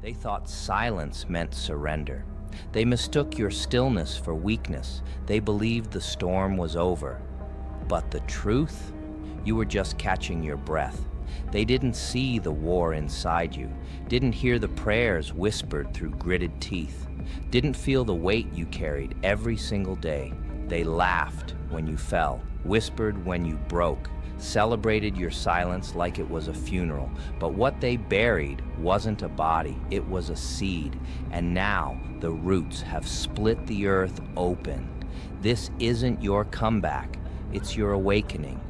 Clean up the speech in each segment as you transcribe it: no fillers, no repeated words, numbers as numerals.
They thought silence meant surrender. They mistook your stillness for weakness. They believed the storm was over. But the truth? You were just catching your breath. They didn't see the war inside you, didn't hear the prayers whispered through gritted teeth, didn't feel the weight you carried every single day. They laughed when you fell, whispered when you broke, celebrated your silence like it was a funeral. But what they buried wasn't a body, it was a seed. And now the roots have split the earth open. This isn't your comeback, it's your awakening.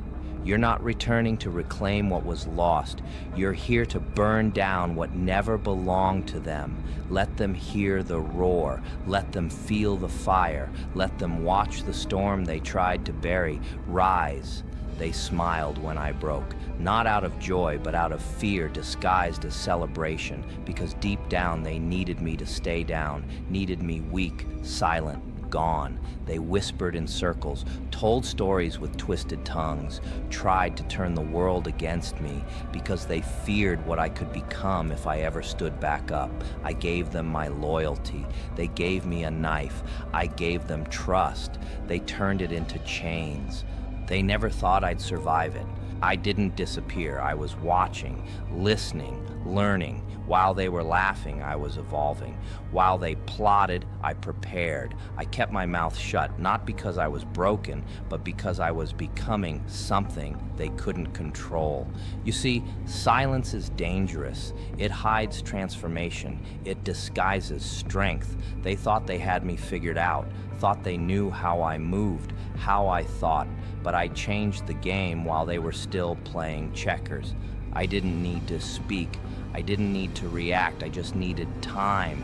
You're not returning to reclaim what was lost. You're here to burn down what never belonged to them. Let them hear the roar. Let them feel the fire. Let them watch the storm they tried to bury rise. They smiled when I broke, not out of joy, but out of fear disguised as celebration, because deep down they needed me to stay down, needed me weak, silent, gone. They whispered in circles, told stories with twisted tongues, tried to turn the world against me because they feared what I could become if I ever stood back up. I gave them my loyalty. They gave me a knife. I gave them trust. They turned it into chains. They never thought I'd survive it. I didn't disappear. I was watching, listening, learning. While they were laughing, I was evolving. While they plotted, I prepared. I kept my mouth shut, not because I was broken, but because I was becoming something they couldn't control. You see, silence is dangerous. It hides transformation. It disguises strength. They thought they had me figured out, thought they knew how I moved, how I thought, but I changed the game while they were still playing checkers. I didn't need to speak. I didn't need to react. I just needed time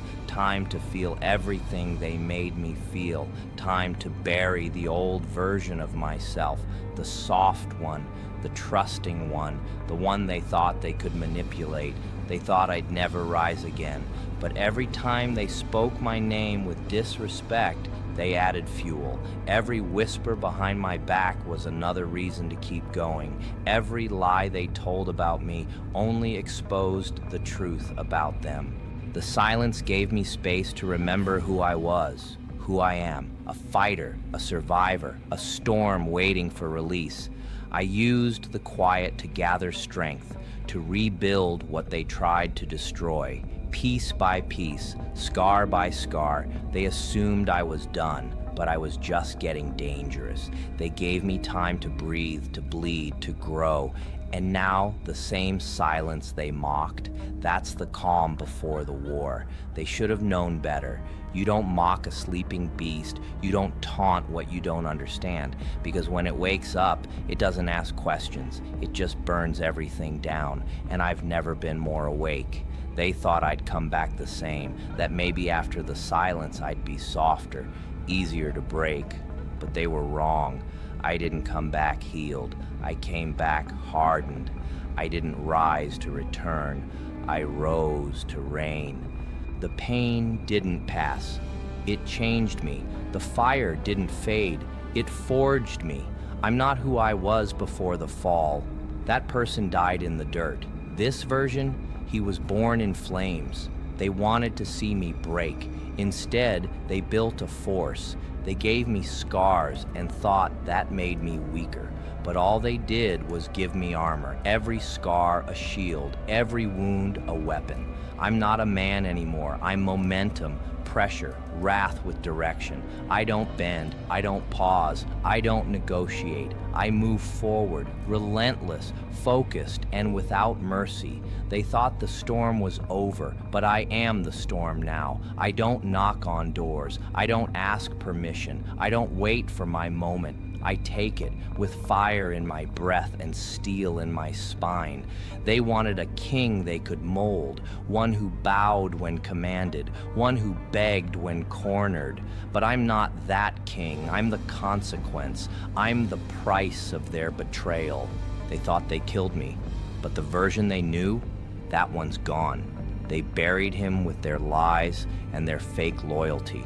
to feel everything they made me feel, time to bury the old version of myself, the soft one, the trusting one, the one they thought they could manipulate. They thought I'd never rise again. But every time they spoke my name with disrespect, they added fuel. Every whisper behind my back was another reason to keep going. Every lie they told about me only exposed the truth about them. The silence gave me space to remember who I was, who I am, a fighter, a survivor, a storm waiting for release. I used the quiet to gather strength, to rebuild what they tried to destroy. Piece by piece, scar by scar, they assumed I was done, but I was just getting dangerous. They gave me time to breathe, to bleed, to grow. And now, the same silence they mocked, that's the calm before the war. They should have known better. You don't mock a sleeping beast. You don't taunt what you don't understand. Because when it wakes up, it doesn't ask questions. It just burns everything down. And I've never been more awake. They thought I'd come back the same, that maybe after the silence I'd be softer, easier to break. But they were wrong. I didn't come back healed. I came back hardened. I didn't rise to return. I rose to reign. The pain didn't pass. It changed me. The fire didn't fade. It forged me. I'm not who I was before the fall. That person died in the dirt. This version, he was born in flames. They wanted to see me break. Instead, they built a force. They gave me scars and thought that made me weaker. But all they did was give me armor. Every scar a shield, every wound a weapon. I'm not a man anymore. I'm momentum, pressure, wrath with direction. I don't bend. I don't pause. I don't negotiate. I move forward, relentless, focused, and without mercy. They thought the storm was over, but I am the storm now. I don't knock on doors. I don't ask permission. I don't wait for my moment. I take it with fire in my breath and steel in my spine. They wanted a king they could mold, one who bowed when commanded, one who begged when cornered. But I'm not that king. I'm the consequence. I'm the price of their betrayal. They thought they killed me, but the version they knew, that one's gone. They buried him with their lies and their fake loyalty.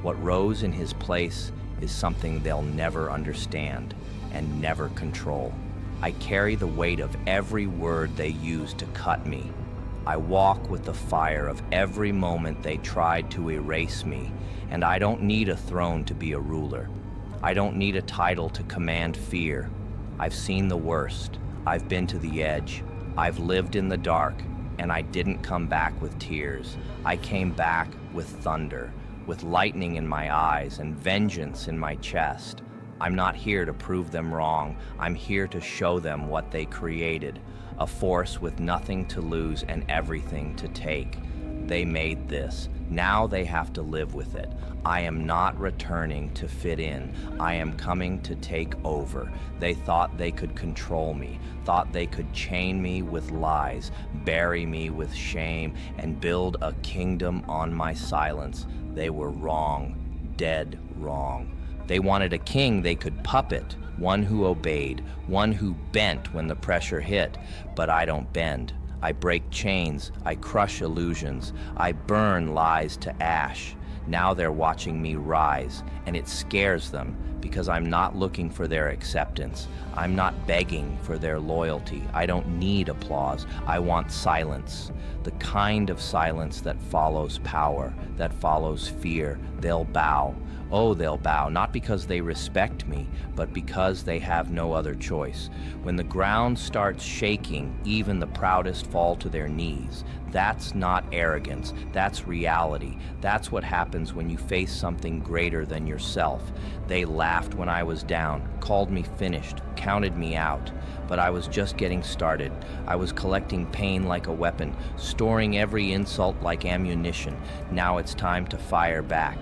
What rose in his place is something they'll never understand and never control. I carry the weight of every word they used to cut me. I walk with the fire of every moment they tried to erase me, and I don't need a throne to be a ruler. I don't need a title to command fear. I've seen the worst. I've been to the edge. I've lived in the dark, and I didn't come back with tears. I came back with thunder, with lightning in my eyes and vengeance in my chest. I'm not here to prove them wrong. I'm here to show them what they created, a force with nothing to lose and everything to take. They made this. Now they have to live with it. I am not returning to fit in. I am coming to take over. They thought they could control me, thought they could chain me with lies, bury me with shame, and build a kingdom on my silence. They were wrong, dead wrong. They wanted a king they could puppet, one who obeyed, one who bent when the pressure hit. But I don't bend. I break chains, I crush illusions, I burn lies to ash. Now they're watching me rise, and it scares them because I'm not looking for their acceptance. I'm not begging for their loyalty. I don't need applause. I want silence. The kind of silence that follows power, that follows fear. They'll bow. Oh, they'll bow, not because they respect me, but because they have no other choice. When the ground starts shaking, even the proudest fall to their knees. That's not arrogance, that's reality. That's what happens when you face something greater than yourself. They laughed when I was down, called me finished, counted me out. But I was just getting started. I was collecting pain like a weapon, storing every insult like ammunition. Now it's time to fire back.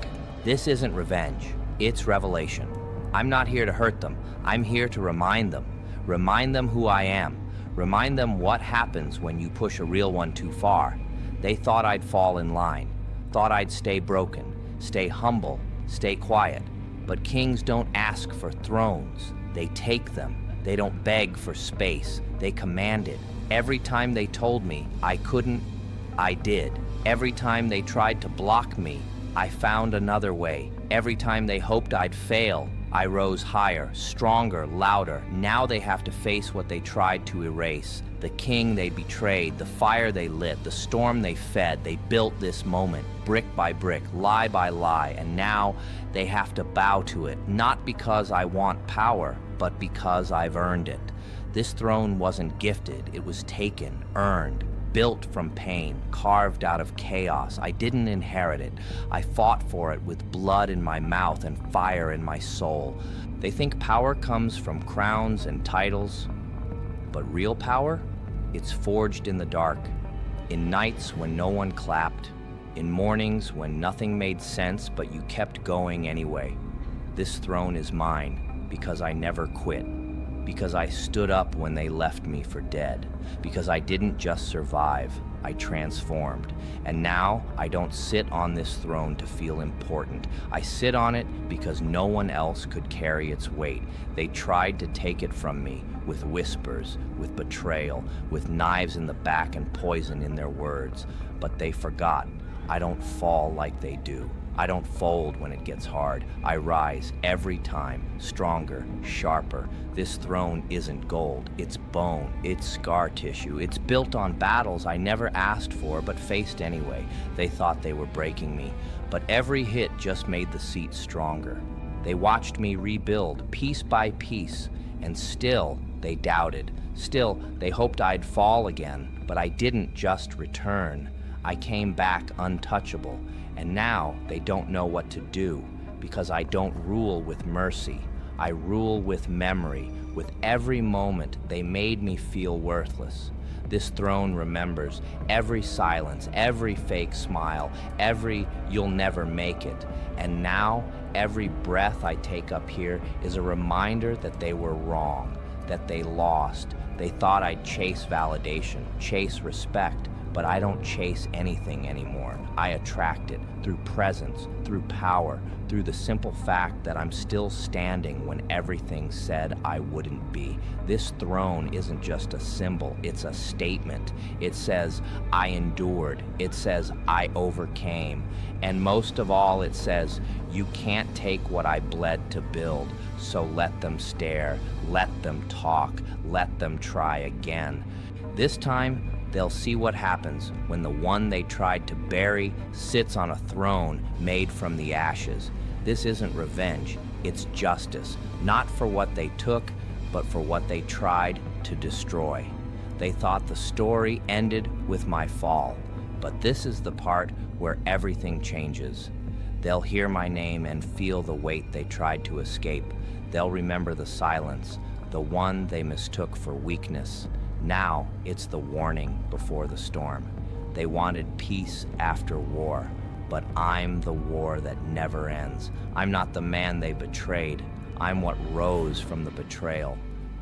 This isn't revenge, it's revelation. I'm not here to hurt them. I'm here to remind them who I am. Remind them what happens when you push a real one too far. They thought I'd fall in line, thought I'd stay broken, stay humble, stay quiet. But kings don't ask for thrones, they take them. They don't beg for space, they command it. Every time they told me I couldn't, I did. Every time they tried to block me, I found another way. Every time they hoped I'd fail, I rose higher, stronger, louder. Now they have to face what they tried to erase. The king they betrayed, the fire they lit, the storm they fed. They built this moment, brick by brick, lie by lie, and now they have to bow to it, not because I want power, but because I've earned it. This throne wasn't gifted, it was taken, earned. Built from pain, carved out of chaos. I didn't inherit it. I fought for it with blood in my mouth and fire in my soul. They think power comes from crowns and titles, but real power, it's forged in the dark, in nights when no one clapped, in mornings when nothing made sense, but you kept going anyway. This throne is mine because I never quit. Because I stood up when they left me for dead. Because I didn't just survive, I transformed. And now I don't sit on this throne to feel important. I sit on it because no one else could carry its weight. They tried to take it from me with whispers, with betrayal, with knives in the back and poison in their words. But they forgot. I don't fall like they do. I don't fold when it gets hard. I rise every time, stronger, sharper. This throne isn't gold, it's bone, it's scar tissue. It's built on battles I never asked for but faced anyway. They thought they were breaking me, but every hit just made the seat stronger. They watched me rebuild piece by piece, and still they doubted. Still, they hoped I'd fall again, but I didn't just return. I came back untouchable. And now they don't know what to do because I don't rule with mercy. I rule with memory. With every moment, they made me feel worthless. This throne remembers every silence, every fake smile, every "you'll never make it." And now, every breath I take up here is a reminder that they were wrong, that they lost. They thought I'd chase validation, chase respect. But I don't chase anything anymore. I attract it through presence, through power, through the simple fact that I'm still standing when everything said I wouldn't be. This throne isn't just a symbol, it's a statement. It says, I endured. It says, I overcame. And most of all, it says, you can't take what I bled to build. So let them stare, let them talk, let them try again. This time, They'll see what happens when the one they tried to bury sits on a throne made from the ashes. This isn't revenge, it's justice, not for what they took, but for what they tried to destroy. They thought the story ended with my fall, but this is the part where everything changes. They'll hear my name and feel the weight they tried to escape. They'll remember the silence, the one they mistook for weakness. Now it's the warning before the storm. They wanted peace after war, but I'm the war that never ends. I'm not the man they betrayed. I'm what rose from the betrayal,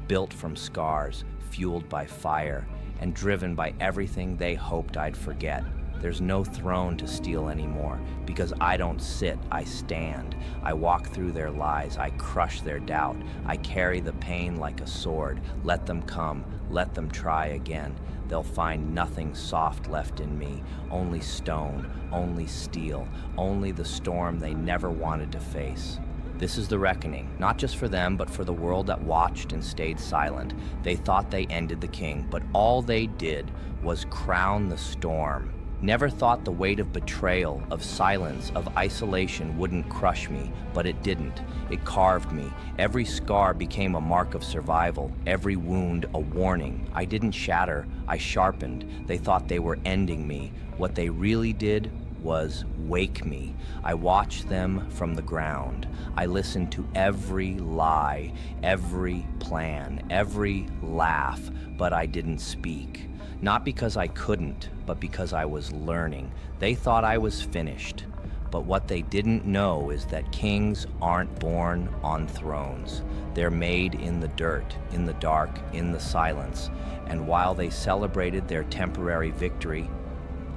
built from scars, fueled by fire, and driven by everything they hoped I'd forget. There's no throne to steal anymore, because I don't sit, I stand. I walk through their lies, I crush their doubt. I carry the pain like a sword. Let them come, let them try again. They'll find nothing soft left in me, only stone, only steel, only the storm they never wanted to face. This is the reckoning, not just for them, but for the world that watched and stayed silent. They thought they ended the king, but all they did was crown the storm. Never thought the weight of betrayal, of silence, of isolation wouldn't crush me, but it didn't. It carved me. Every scar became a mark of survival, every wound a warning. I didn't shatter, I sharpened. They thought they were ending me. What they really did was wake me. I watched them from the ground. I listened to every lie, every plan, every laugh, but I didn't speak. Not because I couldn't, but because I was learning. They thought I was finished. But what they didn't know is that kings aren't born on thrones. They're made in the dirt, in the dark, in the silence. And while they celebrated their temporary victory,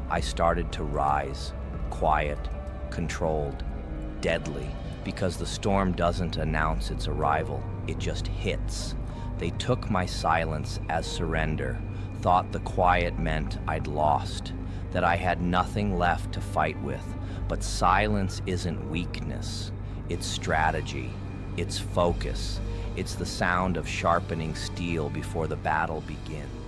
I started to rise, quiet, controlled, deadly, because the storm doesn't announce its arrival, it just hits. They took my silence as surrender, thought the quiet meant I'd lost, that I had nothing left to fight with. But silence isn't weakness, it's strategy, it's focus, it's the sound of sharpening steel before the battle begins.